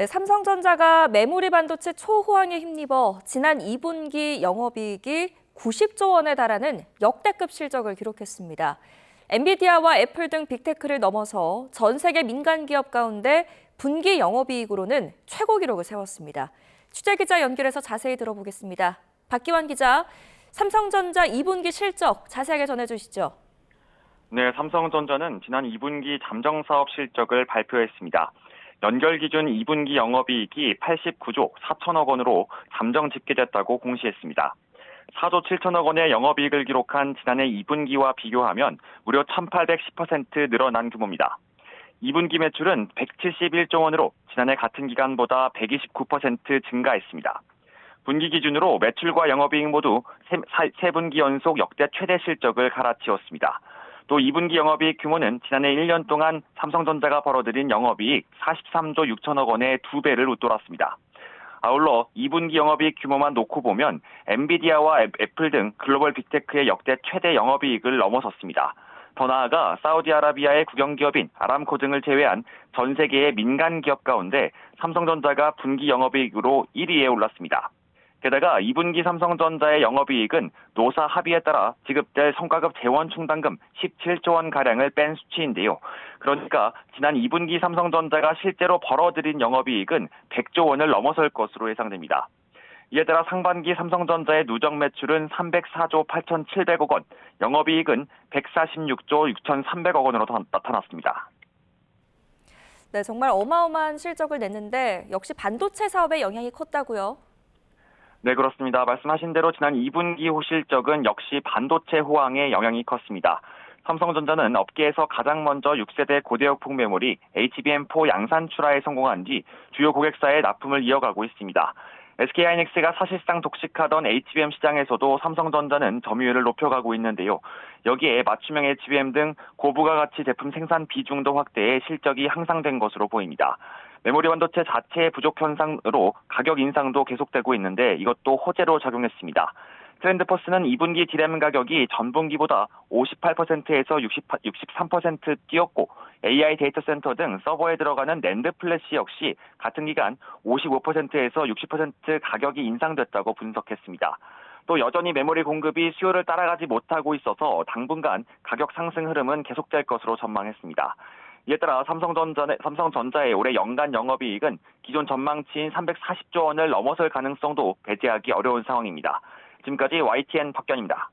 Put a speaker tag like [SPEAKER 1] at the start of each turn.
[SPEAKER 1] 네, 삼성전자가 메모리 반도체 초호황에 힘입어 지난 2분기 영업이익이 90조 원에 달하는 역대급 실적을 기록했습니다. 엔비디아와 애플 등 빅테크를 넘어서 전 세계 민간 기업 가운데 분기 영업이익으로는 최고 기록을 세웠습니다. 취재기자 연결해서 자세히 들어보겠습니다. 박기환 기자, 삼성전자 2분기 실적 자세하게 전해주시죠.
[SPEAKER 2] 네, 삼성전자는 지난 2분기 잠정사업 실적을 발표했습니다. 연결 기준 2분기 영업이익이 89조 4천억 원으로 잠정 집계됐다고 공시했습니다. 4조 7천억 원의 영업이익을 기록한 지난해 2분기와 비교하면 무려 1810% 늘어난 규모입니다. 2분기 매출은 171조 원으로 지난해 같은 기간보다 129% 증가했습니다. 분기 기준으로 매출과 영업이익 모두 3분기 연속 역대 최대 실적을 갈아치웠습니다. 또 2분기 영업이익 규모는 지난해 1년 동안 삼성전자가 벌어들인 영업이익 43조 6천억 원의 2배를 웃돌았습니다. 아울러 2분기 영업이익 규모만 놓고 보면 엔비디아와 애플 등 글로벌 빅테크의 역대 최대 영업이익을 넘어섰습니다. 더 나아가 사우디아라비아의 국영기업인 아람코 등을 제외한 전 세계의 민간 기업 가운데 삼성전자가 분기 영업이익으로 1위에 올랐습니다. 게다가 2분기 삼성전자의 영업이익은 노사 합의에 따라 지급될 성과급 재원충당금 17조 원가량을 뺀 수치인데요. 그러니까 지난 2분기 삼성전자가 실제로 벌어들인 영업이익은 100조 원을 넘어설 것으로 예상됩니다. 이에 따라 상반기 삼성전자의 누적 매출은 304조 8,700억 원, 영업이익은 146조 6,300억 원으로 나타났습니다.
[SPEAKER 1] 네, 정말 어마어마한 실적을 냈는데 역시 반도체 사업에 영향이 컸다고요?
[SPEAKER 2] 네, 그렇습니다. 말씀하신 대로 지난 2분기 호실적은 역시 반도체 호황에 영향이 컸습니다. 삼성전자는 업계에서 가장 먼저 6세대 고대역폭 메모리 HBM4 양산 출하에 성공한 뒤 주요 고객사에 납품을 이어가고 있습니다. SK하이닉스가 사실상 독식하던 HBM 시장에서도 삼성전자는 점유율을 높여가고 있는데요. 여기에 맞춤형 HBM 등 고부가가치 제품 생산 비중도 확대해 실적이 향상된 것으로 보입니다. 메모리 반도체 자체의 부족 현상으로 가격 인상도 계속되고 있는데 이것도 호재로 작용했습니다. 트렌드포스는 2분기 디램 가격이 전분기보다 58%에서 63% 뛰었고 AI 데이터 센터 등 서버에 들어가는 낸드 플래시 역시 같은 기간 55%에서 60% 가격이 인상됐다고 분석했습니다. 또 여전히 메모리 공급이 수요를 따라가지 못하고 있어서 당분간 가격 상승 흐름은 계속될 것으로 전망했습니다. 이에 따라 삼성전자의 올해 연간 영업이익은 기존 전망치인 340조 원을 넘어설 가능성도 배제하기 어려운 상황입니다. 지금까지 YTN 박견입니다.